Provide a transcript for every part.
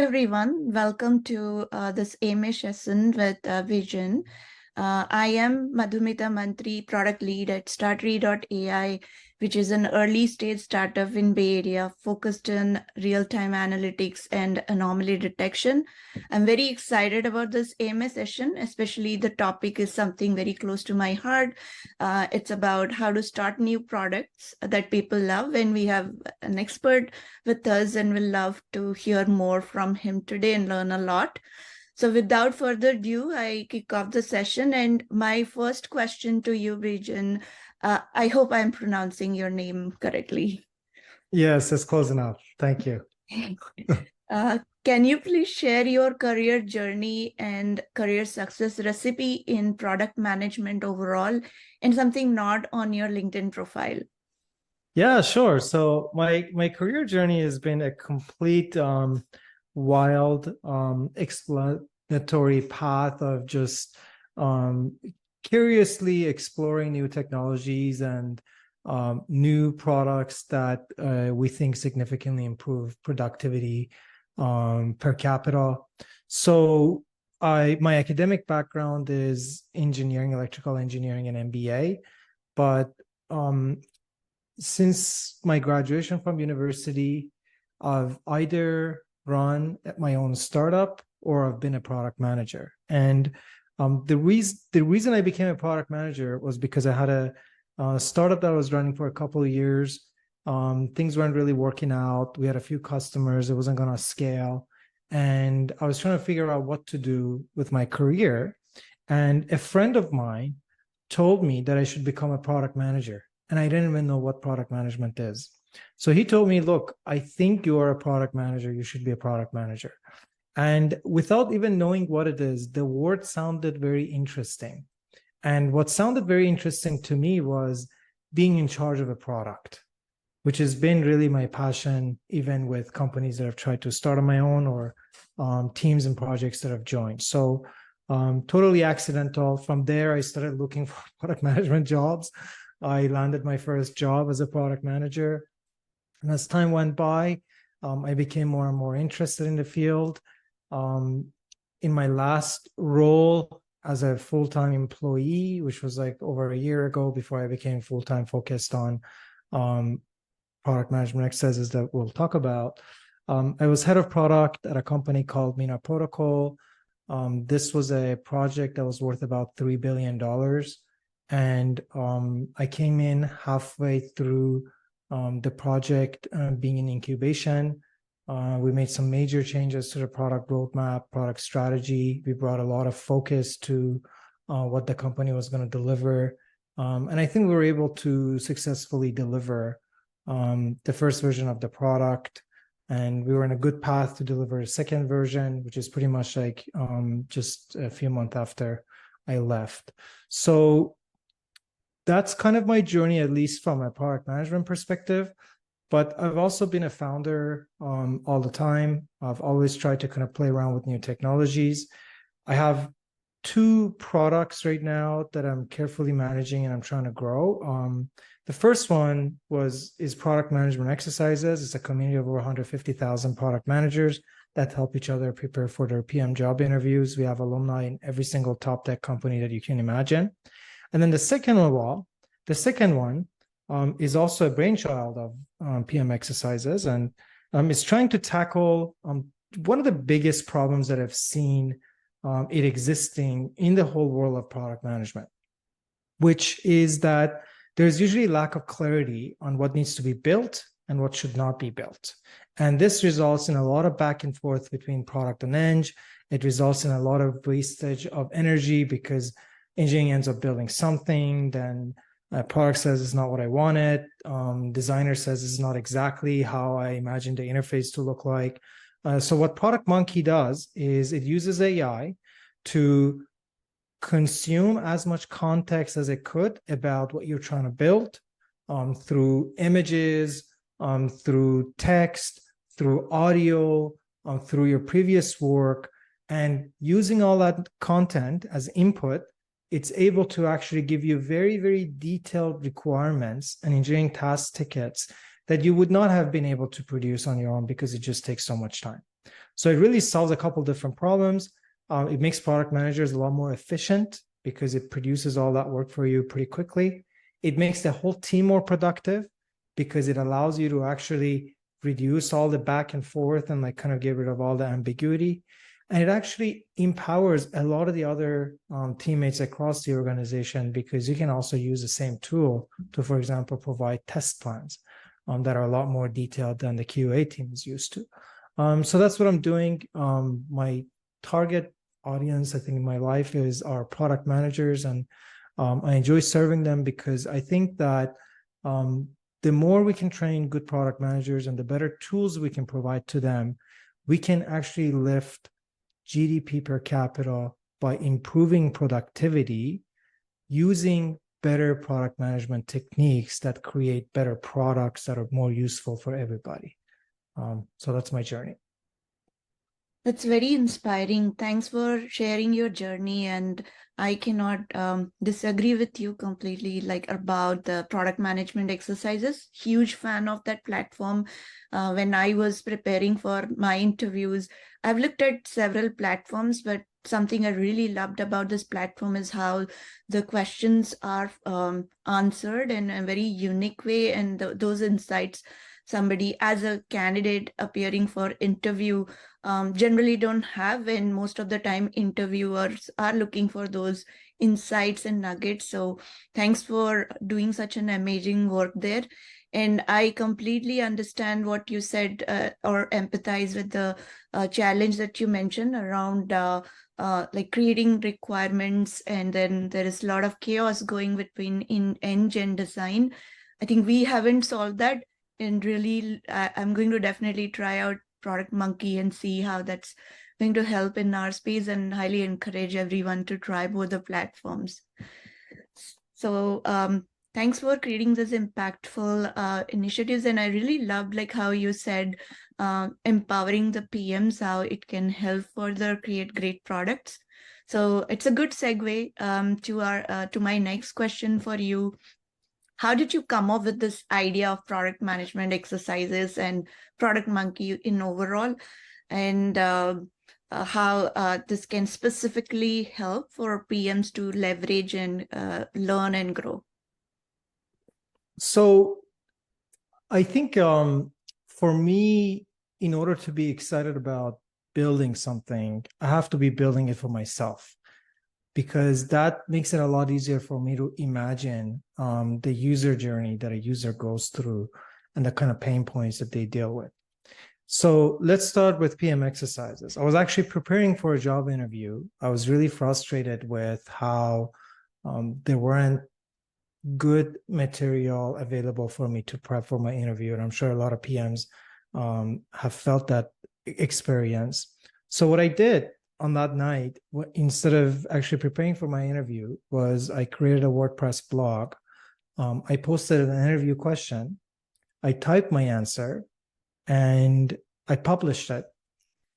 Everyone, welcome to this AMA session with Bijan. I am Madhumita Mantri, product lead at Startry.ai, which is an early stage startup in Bay Area focused on real-time analytics and anomaly detection. I'm very excited about this AMA session, especially the topic is something very close to my heart. It's about how to start new products that people love, and we have an expert with us, and we'll love to hear more from him today and learn a lot. So without further ado, I kick off the session. And my first question to you, Bijan, I hope I'm pronouncing your name correctly. Yes, it's close enough. Thank you. Can you please share your career journey and career success recipe in product management overall, and something not on your LinkedIn profile? Yeah, sure. So my career journey has been a complete wild exploratory path of just curiously exploring new technologies and new products that we think significantly improve productivity per capita. So my academic background is engineering, electrical engineering, and MBA, but since my graduation from university, I've either run my own startup or I've been a product manager. And the reason I became a product manager was because I had a startup that I was running for a couple of years. Things weren't really working out. We had a few customers. It wasn't going to scale. And I was trying to figure out what to do with my career. And a friend of mine told me that I should become a product manager. And I didn't even know what product management is. So he told me, look, I think you are a product manager. You should be a product manager. And without even knowing what it is, the word sounded very interesting. And what sounded very interesting to me was being in charge of a product, which has been really my passion, even with companies that I've tried to start on my own or teams and projects that I've joined. So totally accidental. From there, I started looking for product management jobs. I landed my first job as a product manager. And as time went by, I became more and more interested in the field. In my last role as a full-time employee, which was like over a year ago before I became full-time focused on product management exercises that we'll talk about, I was head of product at a company called Mina Protocol. This was a project that was worth about $3 billion. And I came in halfway through the project being in incubation. We made some major changes to the product roadmap, product strategy. We brought a lot of focus to what the company was going to deliver. And I think we were able to successfully deliver the first version of the product. And we were in a good path to deliver a second version, which is pretty much like just a few months after I left. So that's kind of my journey, at least from a product management perspective. But I've also been a founder all the time. I've always tried to kind of play around with new technologies. I have 2 products right now that I'm carefully managing and I'm trying to grow. The first one is product management exercises. It's a community of over 150,000 product managers that help each other prepare for their PM job interviews. We have alumni in every single top tech company that you can imagine. And then the second one is also a brainchild of PM exercises, and it's trying to tackle one of the biggest problems that I've seen it existing in the whole world of product management, which is that there's usually lack of clarity on what needs to be built and what should not be built. And this results in a lot of back and forth between product and eng. It results in a lot of wastage of energy because engineering ends up building something, then product says it's not what I wanted. Designer says it's not exactly how I imagined the interface to look like. So what Product Monkey does is it uses AI to consume as much context as it could about what you're trying to build through images, through text, through audio, through your previous work, and using all that content as input, it's able to actually give you very, very detailed requirements and engineering task tickets that you would not have been able to produce on your own because it just takes so much time. So it really solves a couple different problems. It makes product managers a lot more efficient because it produces all that work for you pretty quickly. It makes the whole team more productive because it allows you to actually reduce all the back and forth and like kind of get rid of all the ambiguity. And it actually empowers a lot of the other teammates across the organization because you can also use the same tool to, for example, provide test plans that are a lot more detailed than the QA team is used to. So that's what I'm doing. My target audience, I think, in my life is our product managers, and I enjoy serving them because I think that the more we can train good product managers and the better tools we can provide to them, we can actually lift GDP per capita by improving productivity using better product management techniques that create better products that are more useful for everybody. So that's my journey. That's very inspiring. Thanks for sharing your journey. And I cannot disagree with you completely, like about the product management exercises. Huge fan of that platform. When I was preparing for my interviews, I've looked at several platforms, but something I really loved about this platform is how the questions are answered in a very unique way, and those insights somebody as a candidate appearing for interview generally don't have, and most of the time interviewers are looking for those insights and nuggets. So thanks for doing such an amazing work there. And I completely understand what you said or empathize with the challenge that you mentioned around like creating requirements, and then there is a lot of chaos going between in eng and design. I think we haven't solved that, and really I'm going to definitely try out Product Monkey and see how that's going to help in our space, and highly encourage everyone to try both the platforms. So thanks for creating this impactful initiatives. And I really loved like how you said empowering the PMs, how it can help further create great products. So it's a good segue to my next question for you. How did you come up with this idea of product management exercises and Product Monkey in overall, and how this can specifically help for PMs to leverage and learn and grow? So I think for me, in order to be excited about building something, I have to be building it for myself, because that makes it a lot easier for me to imagine the user journey that a user goes through and the kind of pain points that they deal with. So let's start with PM exercises. I was actually preparing for a job interview. I was really frustrated with how there weren't good material available for me to prep for my interview. And I'm sure a lot of PMs have felt that experience. So what I did on that night, instead of actually preparing for my interview, was I created a WordPress blog. I posted an interview question. I typed my answer and I published it.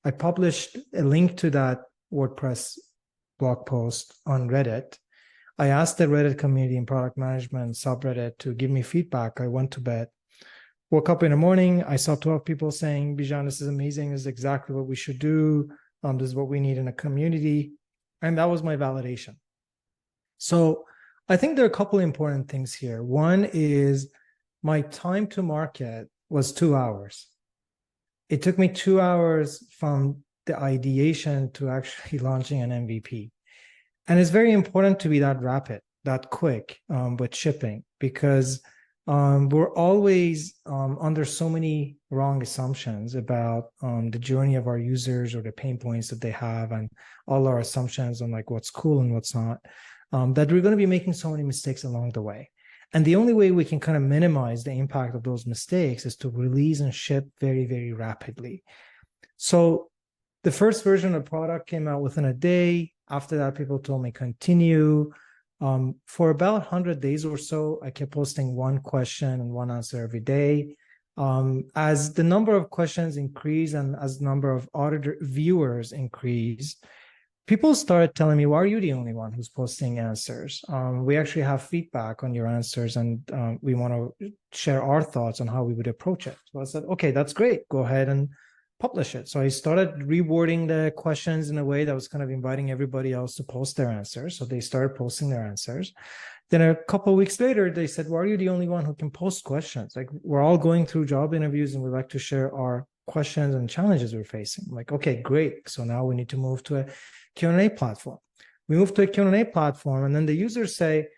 I published a link to that WordPress blog post on Reddit. I asked the Reddit community in product management subreddit to give me feedback. I went to bed, woke up in the morning. I saw 12 people saying, Bijan, this is amazing. This is exactly what we should do. This is what we need in a community. And that was my validation. So I think there are a couple of important things here. One is my time to market was 2 hours. It took me 2 hours from the ideation to actually launching an MVP. And it's very important to be that rapid, that quick with shipping, because we're always under so many wrong assumptions about the journey of our users or the pain points that they have, and all our assumptions on like what's cool and what's not, that we're going to be making so many mistakes along the way. And the only way we can kind of minimize the impact of those mistakes is to release and ship very, very rapidly. So the first version of the product came out within a day. After that, people told me continue. For about 100 days or so, I kept posting one question and one answer every day. As the number of questions increased and as the number of auditor viewers increased, people started telling me, why are you the only one who's posting answers? We actually have feedback on your answers, and we want to share our thoughts on how we would approach it. So I said, okay, that's great. Go ahead and publish it. So I started rewording the questions in a way that was kind of inviting everybody else to post their answers. So they started posting their answers. Then a couple of weeks later, they said, well, are you the only one who can post questions? Like, we're all going through job interviews and we'd like to share our questions and challenges we're facing. I'm like, okay, great. So now we need to move to a Q&A platform. We move to a Q&A platform, and then the users say,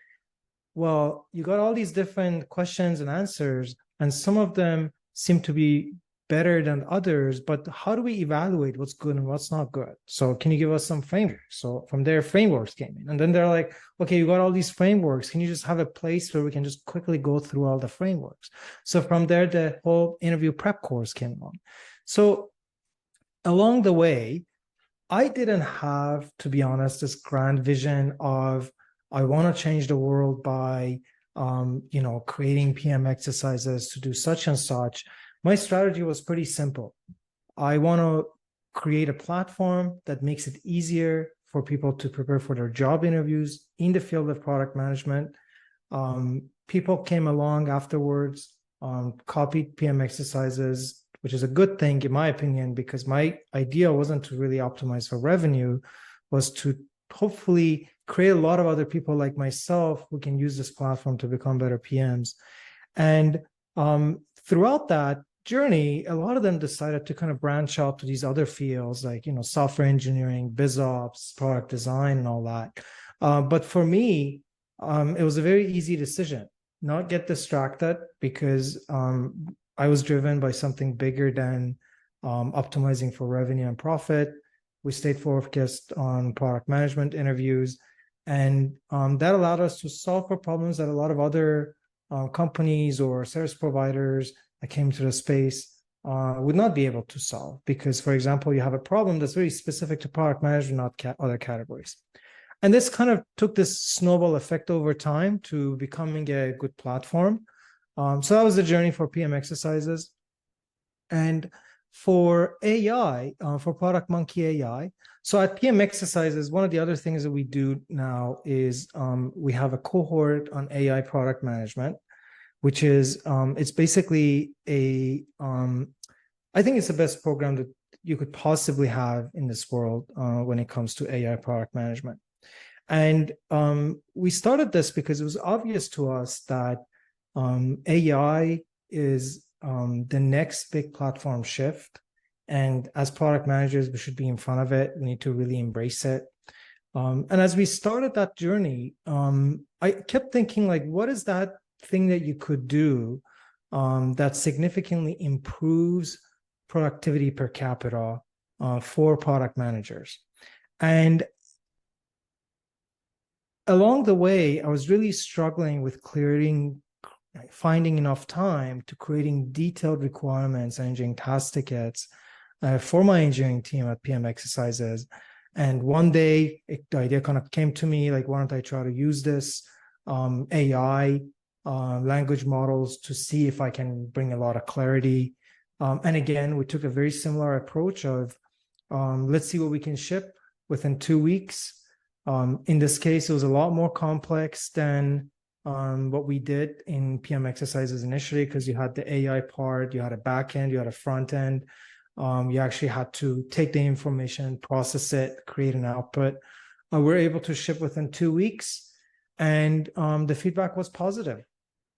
well, you got all these different questions and answers, and some of them seem to be better than others, but how do we evaluate what's good and what's not good? So can you give us some frameworks? So from there, frameworks came in. And then they're like, okay, you got all these frameworks. Can you just have a place where we can just quickly go through all the frameworks? So from there, the whole interview prep course came on. So along the way, I didn't have, to be honest, this grand vision of, I want to change the world by, creating PM exercises to do such and such. My strategy was pretty simple. I want to create a platform that makes it easier for people to prepare for their job interviews in the field of product management. People came along afterwards, copied PM exercises, which is a good thing in my opinion, because my idea wasn't to really optimize for revenue, was to hopefully create a lot of other people like myself who can use this platform to become better PMs. And throughout that journey, a lot of them decided to kind of branch out to these other fields like, software engineering, biz ops, product design, and all that. But for me, it was a very easy decision, not get distracted, because I was driven by something bigger than optimizing for revenue and profit. We stayed focused on product management interviews, and that allowed us to solve for problems that a lot of other companies or service providers that came to the space would not be able to solve. Because, for example, you have a problem that's very specific to product management, not other categories. And this kind of took this snowball effect over time to becoming a good platform. So that was the journey for PM exercises. And for AI, for Product Monkey AI, so at PM exercises, one of the other things that we do now is we have a cohort on AI product management, which is, it's basically I think it's the best program that you could possibly have in this world when it comes to AI product management. And we started this because it was obvious to us that AI is the next big platform shift. And as product managers, we should be in front of it. We need to really embrace it. And as we started that journey, I kept thinking, like, what is that thing that you could do that significantly improves productivity per capita for product managers? And along the way, I was really struggling with finding enough time to creating detailed requirements and engineering task tickets for my engineering team at PM exercises. And one day the idea kind of came to me, like, why don't I try to use this AI language models to see if I can bring a lot of clarity. And again, we took a very similar approach of let's see what we can ship within 2 weeks. In this case, it was a lot more complex than what we did in PM exercises initially, because you had the AI part, you had a back end, you had a front end. You actually had to take the information, process it, create an output. We're able to ship within 2 weeks, and the feedback was positive.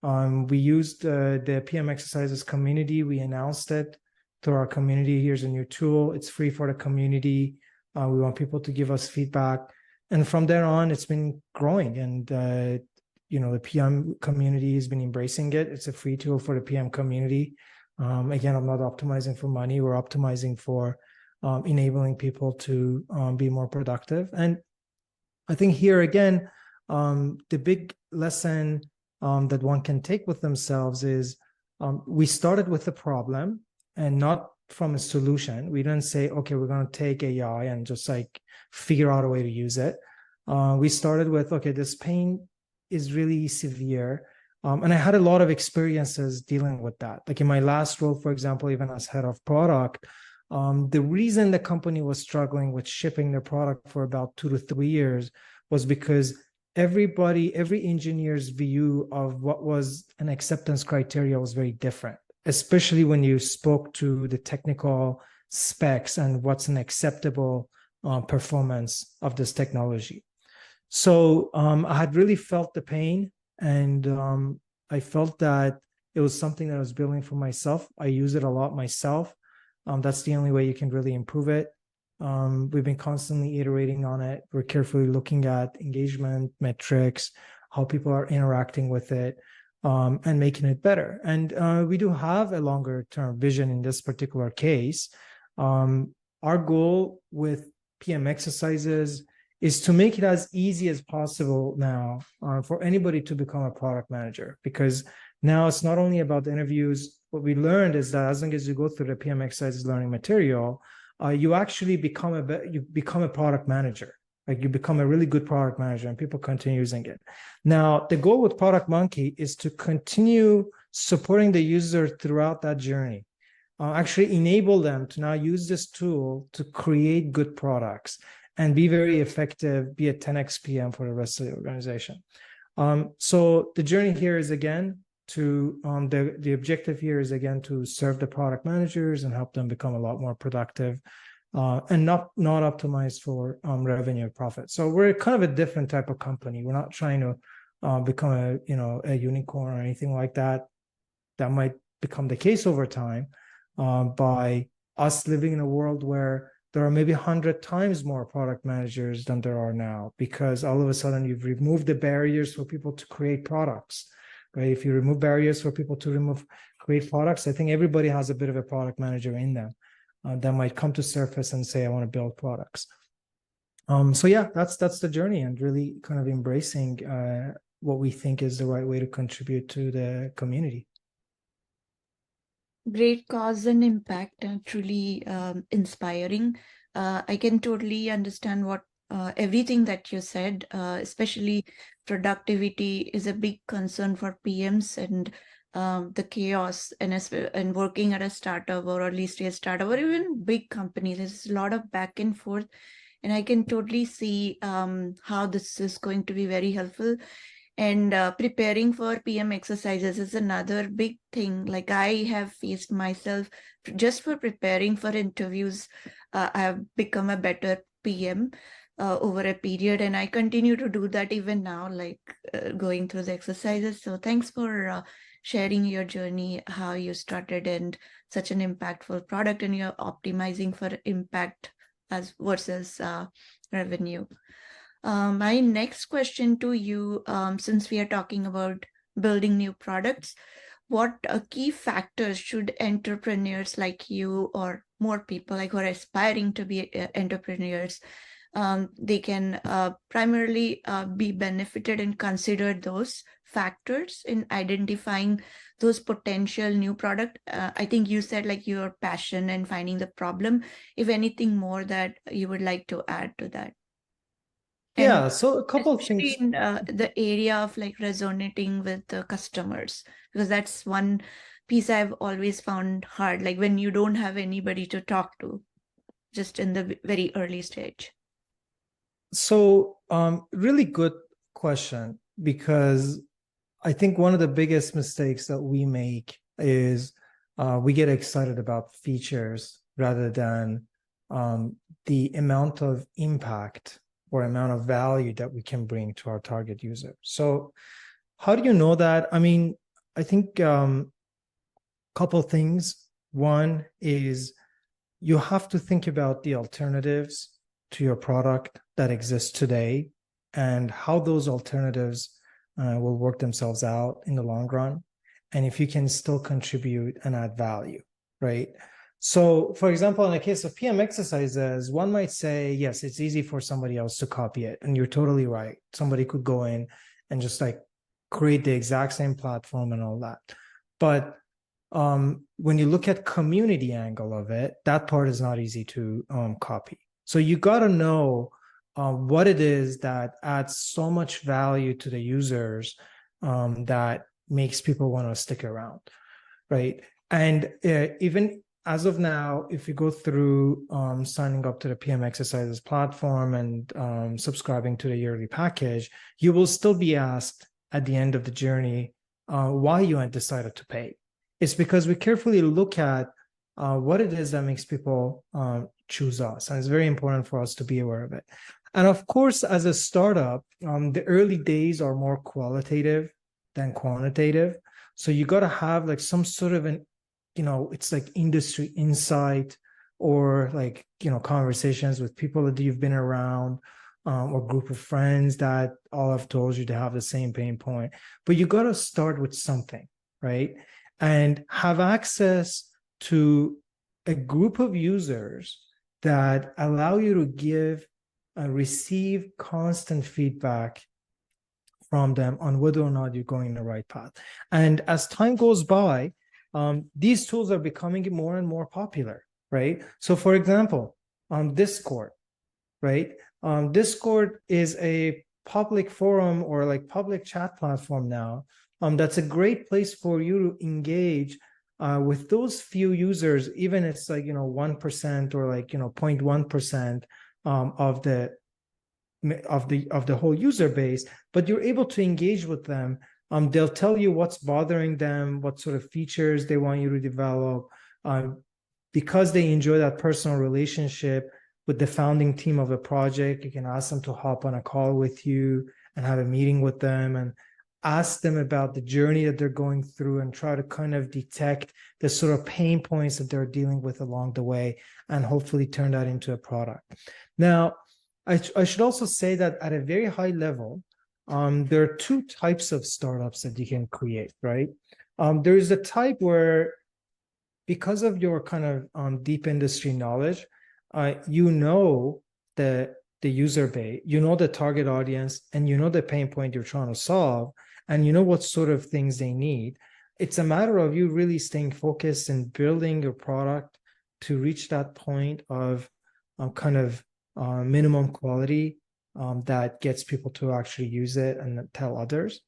We used the PM exercises community. We announced it to our community. Here's a new tool. It's free for the community. We want people to give us feedback. And from there on, it's been growing. And, the PM community has been embracing it. It's a free tool for the PM community. Again, I'm not optimizing for money. We're optimizing for enabling people to be more productive. And I think here again, the big lesson that one can take with themselves is we started with a problem and not from a solution. We didn't say, okay, we're going to take AI and just like figure out a way to use it. We started with, okay, this pain is really severe. And I had a lot of experiences dealing with that. Like in my last role, for example, even as head of product, the reason the company was struggling with shipping their product for about 2 to 3 years was because every engineer's view of what was an acceptance criteria was very different, especially when you spoke to the technical specs and what's an acceptable performance of this technology. So I had really felt the pain, and I felt that it was something that I was building for myself. I use it a lot myself. That's the only way you can really improve it. We've been constantly iterating on it. We're carefully looking at engagement metrics, how people are interacting with it, and making it better. And we do have a longer term vision in this particular case. Our goal with PM exercises is to make it as easy as possible now for anybody to become a product manager, because now it's not only about the interviews. What we learned is that as long as you go through the PM exercises learning material, you actually become a product manager. Like, you become a really good product manager, and people continue using it. Now, the goal with Product Monkey is to continue supporting the user throughout that journey. Actually enable them to now use this tool to create good products and be very effective, be a 10x PM for the rest of the organization. So the journey here is, again, to the objective here is, again, to serve the product managers and help them become a lot more productive, and not optimized for revenue or profit. So we're kind of a different type of company. We're not trying to become a unicorn or anything like that. That might become the case over time by us living in a world where there are maybe 100 times more product managers than there are now, because all of a sudden you've removed the barriers for people to create products, right? If you remove barriers for people to create products, I think everybody has a bit of a product manager in them that might come to surface and say, I want to build products. So yeah, that's the journey, and really kind of embracing what we think is the right way to contribute to the community. Great cause and impact, and truly inspiring. I can totally understand what everything that you said, especially productivity is a big concern for PMs, and the chaos and working at a startup or early stage startup or even big companies. There's a lot of back and forth, and I can totally see how this is going to be very helpful. And preparing for PM exercises is another big thing. Like, I have faced myself just for preparing for interviews. I have become a better PM over a period, and I continue to do that even now, like going through the exercises. So thanks for sharing your journey, how you started, and such an impactful product, and you're optimizing for impact as versus revenue. My next question to you, since we are talking about building new products, what key factors should entrepreneurs like you, or more people like who are aspiring to be entrepreneurs, they can primarily be benefited and consider those factors in identifying those potential new product? I think you said like your passion and finding the problem. If anything more that you would like to add to that? Yeah, so a couple of Especially things. in the area of like resonating with the customers, because that's one piece I've always found hard, like when you don't have anybody to talk to, just in the very early stage. So really good question, because I think one of the biggest mistakes that we make is we get excited about features rather than the amount of impact or amount of value that we can bring to our target user. So how do you know that? I mean, I think a couple things. One is you have to think about the alternatives to your product that exist today and how those alternatives will work themselves out in the long run, and if you can still contribute and add value, right? So, for example, in the case of PM exercises, one might say, yes, it's easy for somebody else to copy it. And you're totally right. Somebody could go in and just like create the exact same platform and all that. But when you look at community angle of it, that part is not easy to copy. So you got to know what it is that adds so much value to the users that makes people want to stick around, right? And even as of now, if you go through signing up to the PM exercises platform and subscribing to the yearly package, you will still be asked at the end of the journey why you had decided to pay. It's because we carefully look at what it is that makes people choose us. And it's very important for us to be aware of it. And of course, as a startup, the early days are more qualitative than quantitative. So you got to have like some sort of an, it's like industry insight, or like, conversations with people that you've been around, or group of friends that all have told you to have the same pain point. But you got to start with something, right? And have access to a group of users that allow you to give and receive constant feedback from them on whether or not you're going in the right path. And as time goes by, these tools are becoming more and more popular, right? So for example, Discord, right? Discord is a public forum, or like public chat platform now. That's a great place for you to engage with those few users, even it's like 1% or like 0.1% of the whole user base, but you're able to engage with them. They'll tell you what's bothering them, what sort of features they want you to develop, because they enjoy that personal relationship with the founding team of a project. You can ask them to hop on a call with you and have a meeting with them and ask them about the journey that they're going through, and try to kind of detect the sort of pain points that they're dealing with along the way, and hopefully turn that into a product. Now, I should also say that at a very high level, there are two types of startups that you can create, right? There is a type where, because of your kind of deep industry knowledge, the user base, the target audience, and the pain point you're trying to solve, and what sort of things they need. It's a matter of you really staying focused and building your product to reach that point of minimum quality that gets people to actually use it and tell others.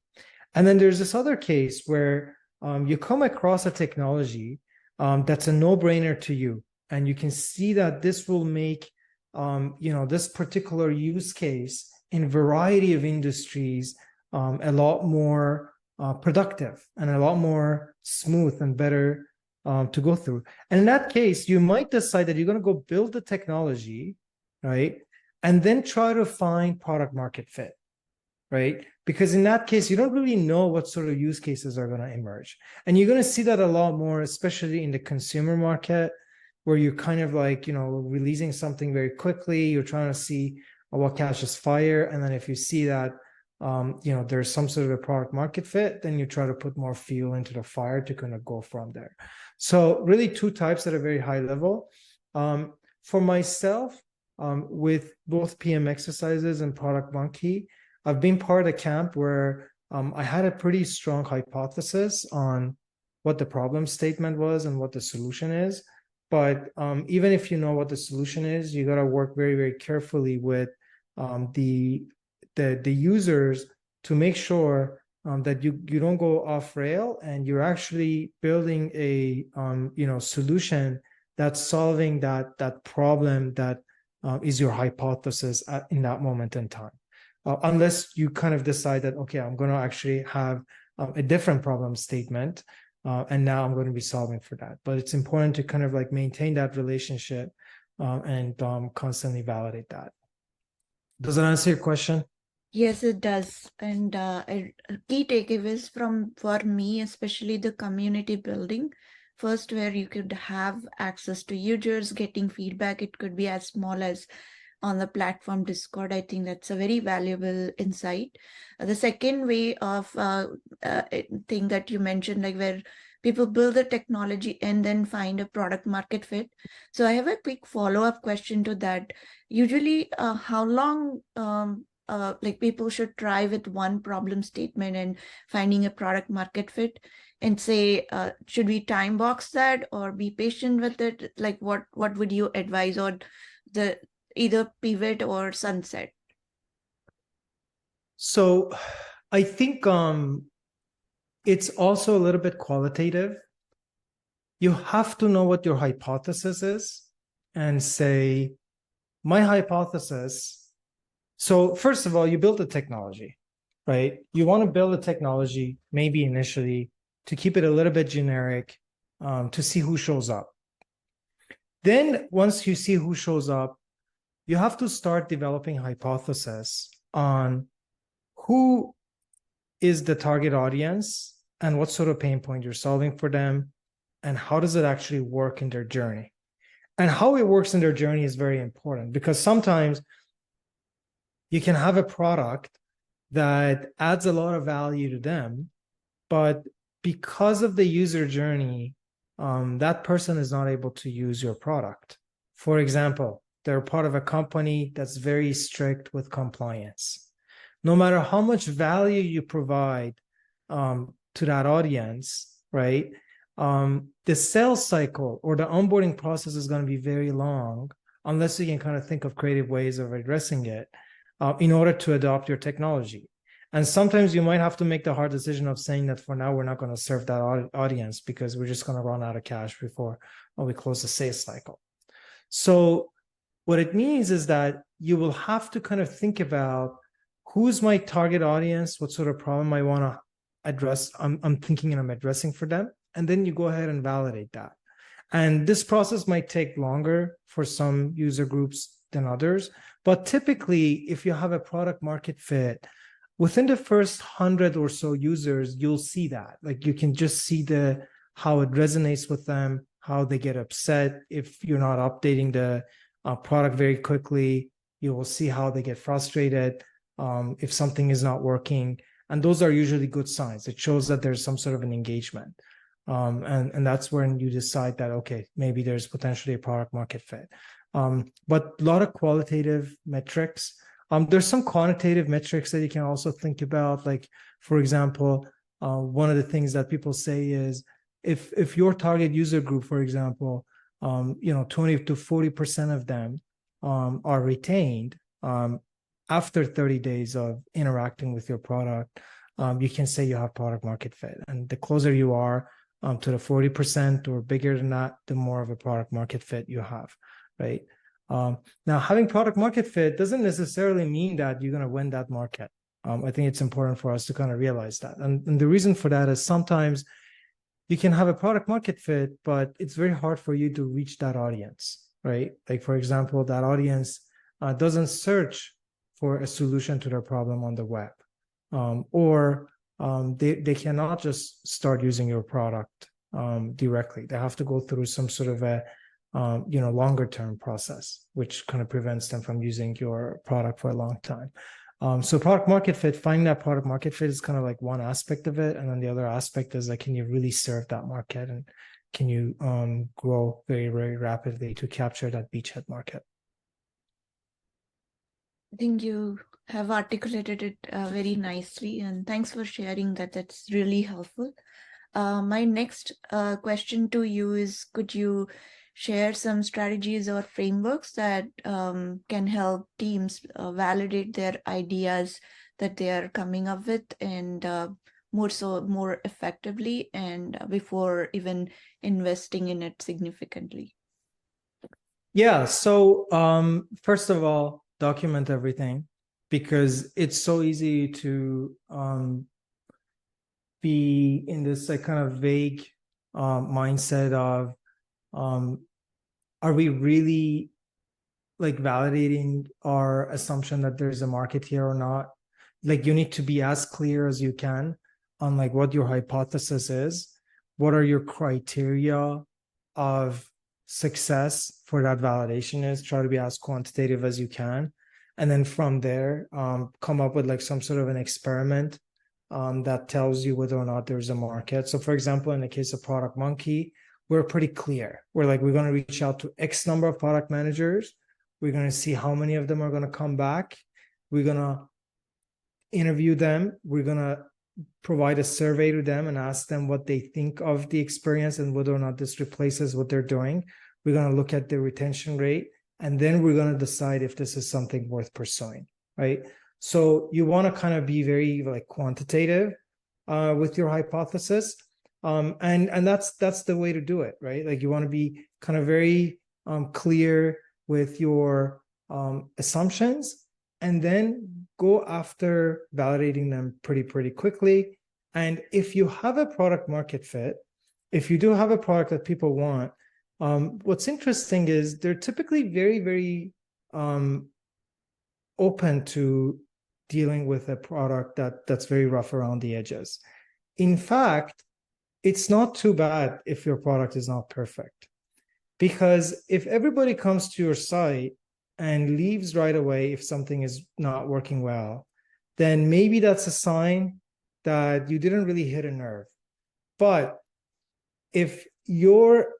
And then there's this other case where you come across a technology that's a no-brainer to you, and you can see that this will make this particular use case in a variety of industries a lot more productive and a lot more smooth and better to go through. And in that case, you might decide that you're going to go build the technology, right? And then try to find product market fit, right? Because in that case, you don't really know what sort of use cases are going to emerge. And you're going to see that a lot more, especially in the consumer market, where you're kind of like, releasing something very quickly. You're trying to see what catches fire. And then if you see that, there's some sort of a product market fit, then you try to put more fuel into the fire to kind of go from there. So really two types at a very high level. For myself, with both PM exercises and Product Monkey, I've been part of a camp where I had a pretty strong hypothesis on what the problem statement was and what the solution is. But even if you know what the solution is, you got to work very, very carefully with the users to make sure that you don't go off rail, and you're actually building a solution that's solving that problem that is your hypothesis in that moment in time. Unless you kind of decide that, okay, I'm going to actually have a different problem statement, and now I'm going to be solving for that. But it's important to kind of like maintain that relationship and constantly validate that. Does that answer your question? Yes, it does. And key takeaways for me, especially the community building. First, where you could have access to users, getting feedback. It could be as small as on the platform Discord. I think that's a very valuable insight. The second way of thing that you mentioned, like where people build the technology and then find a product market fit. So I have a quick follow-up question to that. Usually, how long like people should try with one problem statement and finding a product market fit, and say, should we time box that or be patient with it? Like what would you advise, or the either pivot or sunset? So I think it's also a little bit qualitative. You have to know what your hypothesis is and say, my hypothesis. So first of all, you build the technology, right? You want to build a technology maybe initially to keep it a little bit generic, to see who shows up. Then once you see who shows up, you have to start developing hypothesis on who is the target audience and what sort of pain point you're solving for them, and how does it actually work in their journey. And how it works in their journey is very important, because sometimes you can have a product that adds a lot of value to them, but because of the user journey, that person is not able to use your product. For example, they're part of a company that's very strict with compliance. No matter how much value you provide to that audience, right? The sales cycle or the onboarding process is going to be very long unless you can kind of think of creative ways of addressing it in order to adopt your technology. And sometimes you might have to make the hard decision of saying that for now, we're not going to serve that audience because we're just going to run out of cash before we close the sales cycle. So what it means is that you will have to kind of think about who's my target audience, what sort of problem I want to address, I'm thinking and I'm addressing for them. And then you go ahead and validate that. And this process might take longer for some user groups than others. But typically, if you have a product market fit, within the first 100 or so users, you'll see that. Like you can just see how it resonates with them, how they get upset if you're not updating the product very quickly. You will see how they get frustrated if something is not working. And those are usually good signs. It shows that there's some sort of an engagement. And that's when you decide that, okay, maybe there's potentially a product market fit. But a lot of qualitative metrics. There's some quantitative metrics that you can also think about. Like, for example, one of the things that people say is if your target user group, for example, 20 to 40% of them are retained after 30 days of interacting with your product, you can say you have product market fit. And the closer you are to the 40% or bigger than that, the more of a product market fit you have, right? Now, having product market fit doesn't necessarily mean that you're going to win that market. I think it's important for us to kind of realize that. And the reason for that is sometimes you can have a product market fit, but it's very hard for you to reach that audience, right? Like, for example, that audience doesn't search for a solution to their problem on the web, or they cannot just start using your product directly. They have to go through some sort of a longer term process, which kind of prevents them from using your product for a long time. So product market fit, finding that product market fit is kind of like one aspect of it. And then the other aspect is like, can you really serve that market? And can you grow very, very rapidly to capture that beachhead market? I think you have articulated it very nicely, and thanks for sharing that. That's really helpful. My next question to you is, could you share some strategies or frameworks that can help teams validate their ideas that they are coming up with, and more effectively, and before even investing in it significantly? Yeah. So first of all, document everything, because it's so easy to be in this like kind of vague mindset of are we really like validating our assumption that there's a market here or not? Like, you need to be as clear as you can on like what your hypothesis is, what are your criteria of success for that validation is. Try to be as quantitative as you can, and then from there come up with like some sort of an experiment that tells you whether or not there's a market. So for example, in the case of Product Monkey, we're pretty clear. We're going to reach out to X number of product managers. We're going to see how many of them are going to come back. We're going to interview them. We're going to provide a survey to them and ask them what they think of the experience and whether or not this replaces what they're doing. We're going to look at the retention rate, and then we're going to decide if this is something worth pursuing, right? So you want to kind of be very like quantitative with your hypothesis. And that's the way to do it, right? Like, you want to be kind of very clear with your assumptions, and then go after validating them pretty quickly. And if you have a product market fit, if you do have a product that people want, what's interesting is they're typically very, very open to dealing with a product that's very rough around the edges. In fact, it's not too bad if your product is not perfect. Because if everybody comes to your site and leaves right away if something is not working well, then maybe that's a sign that you didn't really hit a nerve. But if your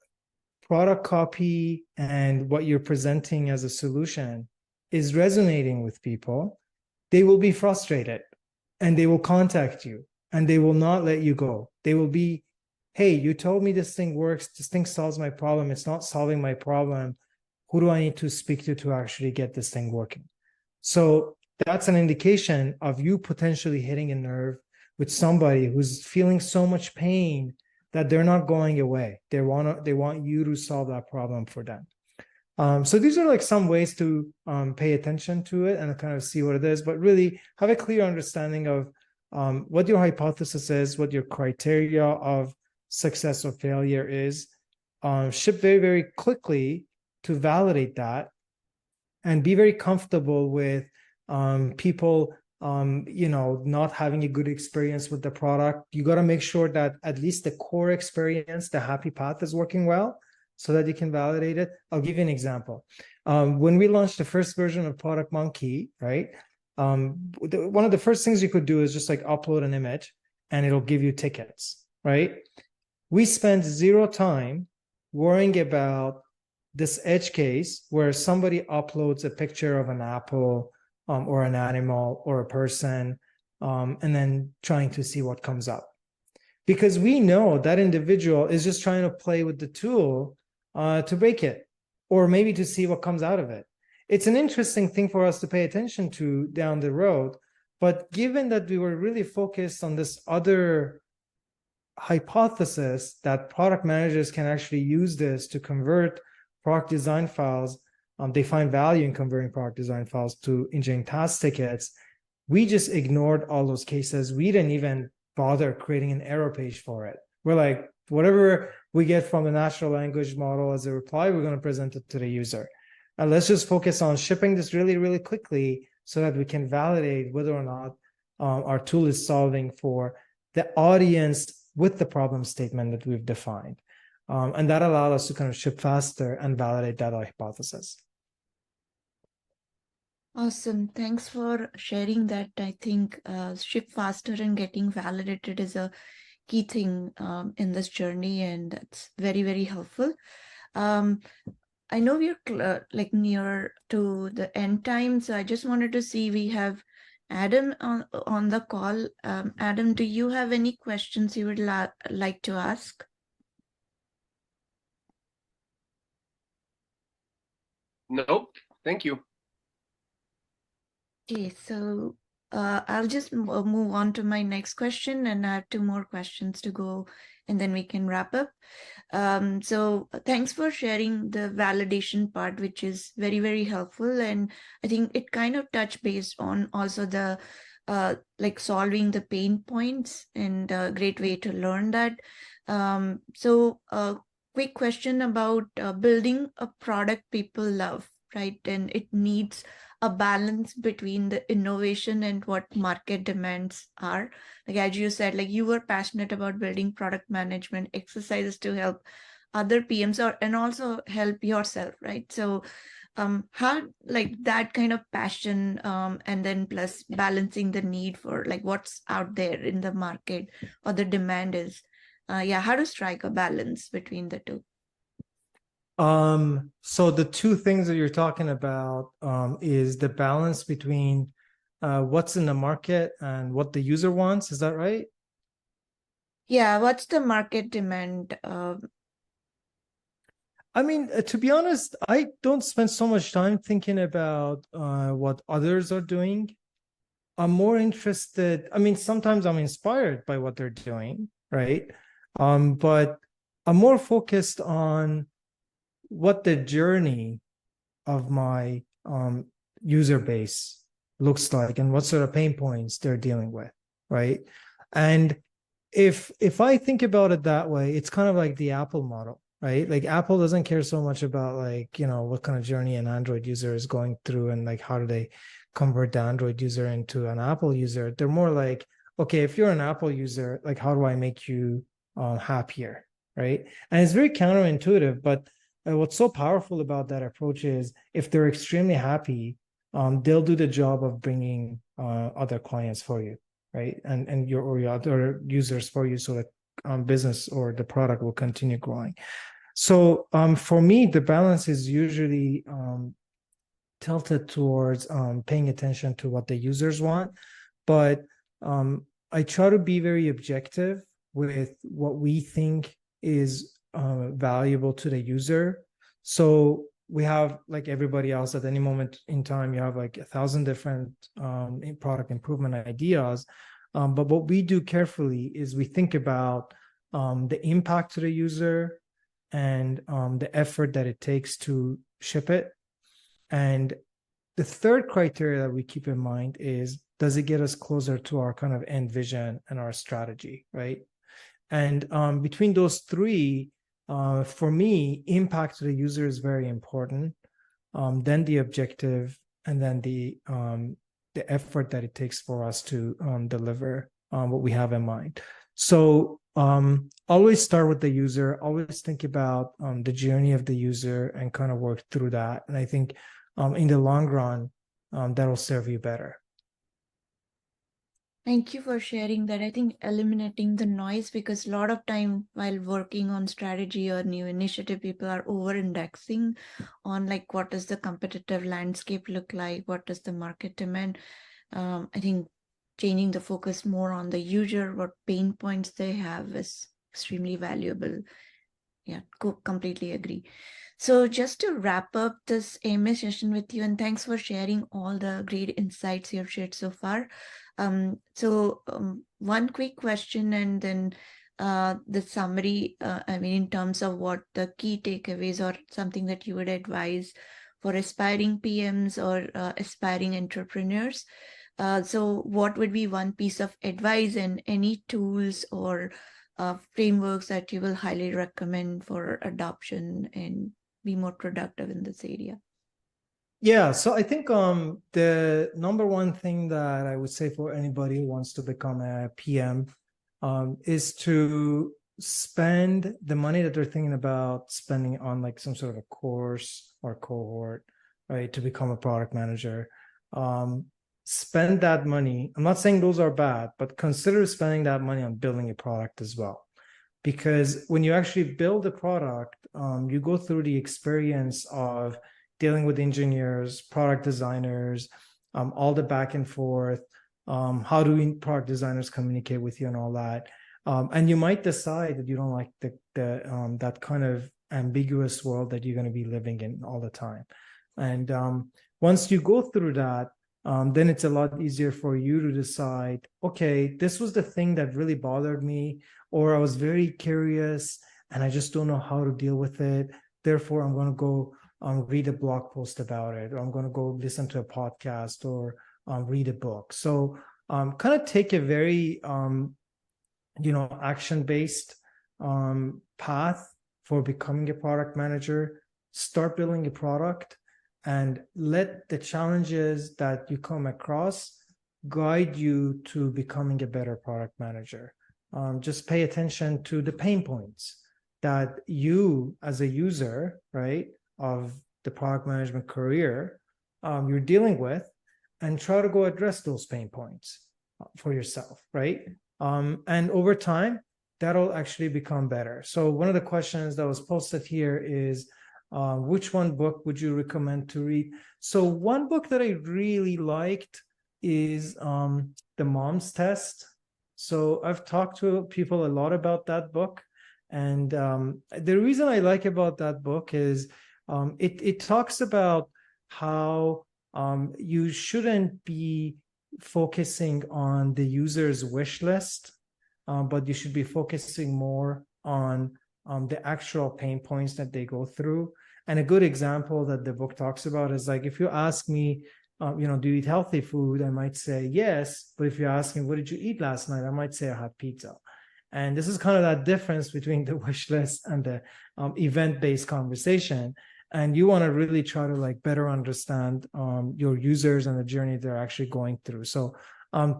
product copy and what you're presenting as a solution is resonating with people, they will be frustrated and they will contact you and they will not let you go. They will be, hey, you told me this thing works, this thing solves my problem, it's not solving my problem. Who do I need to speak to actually get this thing working? So that's an indication of you potentially hitting a nerve with somebody who's feeling so much pain that they're not going away. They want you to solve that problem for them. So these are like some ways to pay attention to it and kind of see what it is, but really have a clear understanding of what your hypothesis is, what your criteria of success or failure is. Ship very, very quickly to validate that, and be very comfortable with people not having a good experience with the product. You got to make sure that at least the core experience, the happy path, is working well so that you can validate it. I'll give you an example. When we launched the first version of Product Monkey, right? One of the first things you could do is just like upload an image and it'll give you tickets, right? We spent zero time worrying about this edge case where somebody uploads a picture of an apple or an animal or a person, and then trying to see what comes up. Because we know that individual is just trying to play with the tool to break it, or maybe to see what comes out of it. It's an interesting thing for us to pay attention to down the road. But given that we were really focused on this other hypothesis that product managers can actually use this to convert product design files, they find value in converting product design files to engineering task tickets, we just ignored all those cases. We didn't even bother creating an error page for it. We're like, whatever we get from the natural language model as a reply, we're going to present it to the user. And let's just focus on shipping this really, really quickly so that we can validate whether or not our tool is solving for the audience with the problem statement that we've defined. And that allowed us to kind of ship faster and validate that hypothesis. Awesome. Thanks for sharing that. I think ship faster and getting validated is a key thing in this journey, and that's very, very helpful. I know we're like near to the end time, so I just wanted to see, we have Adam on the call. Adam, do you have any questions you would like to ask? Nope. Thank you. Okay, so I'll just move on to my next question, and I have two more questions to go, and then we can wrap up. So thanks for sharing the validation part, which is very, very helpful. And I think it kind of touched based on also the like solving the pain points, and a great way to learn that. So quick question about building a product people love, right? And it needs a balance between the innovation and what market demands are. Like as you said, like you were passionate about building product management exercises to help other PMs and also help yourself, right? So how like that kind of passion and then plus balancing the need for like what's out there in the market or the demand is, how to strike a balance between the two? So the two things that you're talking about is the balance between what's in the market and what the user wants. Is that right? Yeah, what's the market demand? I mean, to be honest, I don't spend so much time thinking about what others are doing. I'm more interested. I mean, sometimes I'm inspired by what they're doing, right? But I'm more focused on what the journey of my user base looks like and what sort of pain points they're dealing with, right? And if I think about it that way, it's kind of like the Apple model, right? Like Apple doesn't care so much about like, what kind of journey an Android user is going through and like how do they convert the Android user into an Apple user. They're more like, okay, if you're an Apple user, like how do I make you happier, right? And it's very counterintuitive, but what's so powerful about that approach is if they're extremely happy, they'll do the job of bringing other clients for you, right? And your other users for you, so that business or the product will continue growing. So for me, the balance is usually tilted towards paying attention to what the users want, but I try to be very objective with what we think is valuable to the user. So we have, like everybody else, at any moment in time, you have like 1,000 different product improvement ideas. But what we do carefully is we think about the impact to the user and the effort that it takes to ship it. And the third criteria that we keep in mind is, does it get us closer to our kind of end vision and our strategy, right? And between those three, for me, impact to the user is very important. Then the objective, and then the effort that it takes for us to deliver what we have in mind. So always start with the user, always think about the journey of the user and kind of work through that. And I think in the long run, that'll serve you better. Thank you for sharing that. I think eliminating the noise, because a lot of time while working on strategy or new initiative, people are over indexing on like, what does the competitive landscape look like? What does the market demand? I think changing the focus more on the user, what pain points they have, is extremely valuable. Yeah, completely agree. So just to wrap up this AMA session with you, and thanks for sharing all the great insights you have shared so far. One quick question, and then the summary, I mean, in terms of what the key takeaways or something that you would advise for aspiring PMs or aspiring entrepreneurs. So what would be one piece of advice, and any tools or frameworks that you will highly recommend for adoption and be more productive in this area? Yeah, so I think the number one thing that I would say for anybody who wants to become a PM is to spend the money that they're thinking about spending on like some sort of a course or cohort, right, to become a product manager. Spend that money. I'm not saying those are bad, but consider spending that money on building a product as well. Because when you actually build a product, you go through the experience of dealing with engineers, product designers, all the back and forth, how do product designers communicate with you and all that. And you might decide that you don't like that kind of ambiguous world that you're going to be living in all the time. And once you go through that, then it's a lot easier for you to decide, okay, this was the thing that really bothered me, or I was very curious and I just don't know how to deal with it. Therefore, I'm going to go read a blog post about it, or I'm going to go listen to a podcast, or read a book. So kind of take a very, action-based path for becoming a product manager. Start building a product and let the challenges that you come across guide you to becoming a better product manager. Just pay attention to the pain points that you as a user, right, of the product management career, you're dealing with, and try to go address those pain points for yourself, right? And over time, that'll actually become better. So one of the questions that was posted here is, which one book would you recommend to read? So one book that I really liked is The Mom's Test. So I've talked to people a lot about that book. And the reason I like about that book is it talks about how you shouldn't be focusing on the user's wish list, but you should be focusing more on the actual pain points that they go through. And a good example that the book talks about is like, if you ask me, do you eat healthy food? I might say yes. But if you ask me, what did you eat last night? I might say I had pizza. And this is kind of that difference between the wish list and the event-based conversation. And you want to really try to like better understand your users and the journey they're actually going through. So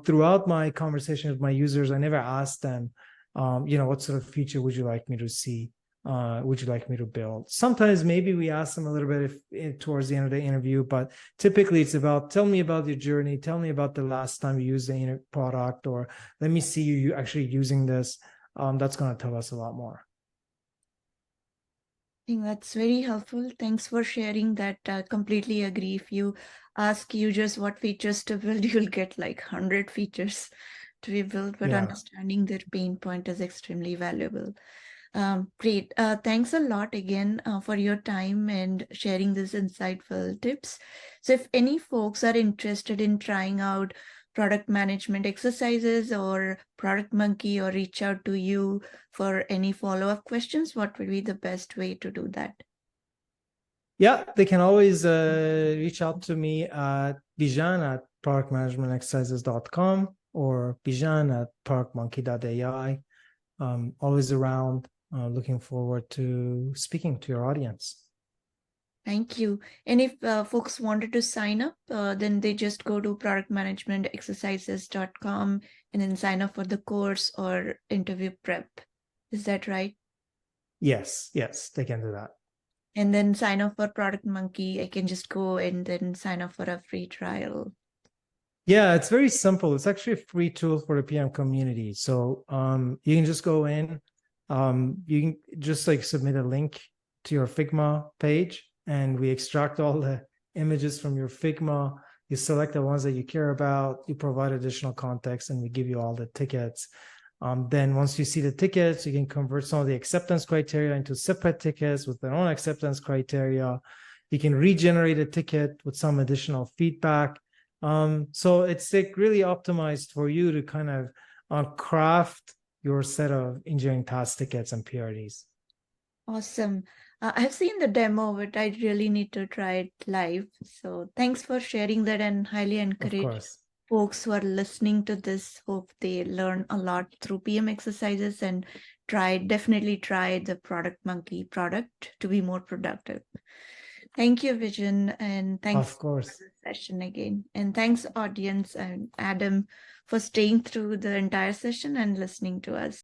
throughout my conversation with my users, I never asked them, what sort of feature would you like me to see? Would you like me to build? Sometimes maybe we ask them a little bit towards the end of the interview, but typically it's about, tell me about your journey. Tell me about the last time you used the product, or let me see you actually using this. That's going to tell us a lot more. I think that's very helpful. Thanks for sharing that. Completely agree. If you ask users what features to build, you'll get like 100 features to be built, but understanding their pain point is extremely valuable. Great. Thanks a lot again for your time and sharing these insightful tips. So if any folks are interested in trying out product management exercises or Product Monkey, or reach out to you for any follow-up questions, what would be the best way to do that? Yeah, they can always reach out to me at Bijan at productmanagementexercises.com or Bijan at productmonkey.ai. Always around, looking forward to speaking to your audience. Thank you. And if folks wanted to sign up, then they just go to productmanagementexercises.com and then sign up for the course or interview prep. Is that right? Yes, they can do that. And then sign up for Product Monkey. I can just go and then sign up for a free trial. Yeah, it's very simple. It's actually a free tool for the PM community. So you can just go in, you can just like submit a link to your Figma page, and we extract all the images from your Figma. You select the ones that you care about, you provide additional context, and we give you all the tickets. Then once you see the tickets, you can convert some of the acceptance criteria into separate tickets with their own acceptance criteria. You can regenerate a ticket with some additional feedback. So it's like really optimized for you to kind of craft your set of engineering task tickets and PRDs. Awesome. I've seen the demo, but I really need to try it live. So thanks for sharing that, and highly encourage folks who are listening to this. Hope they learn a lot through PM exercises and definitely try the Product Monkey product to be more productive. Thank you, Bijan, and thanks for the session again. And thanks, audience and Adam, for staying through the entire session and listening to us.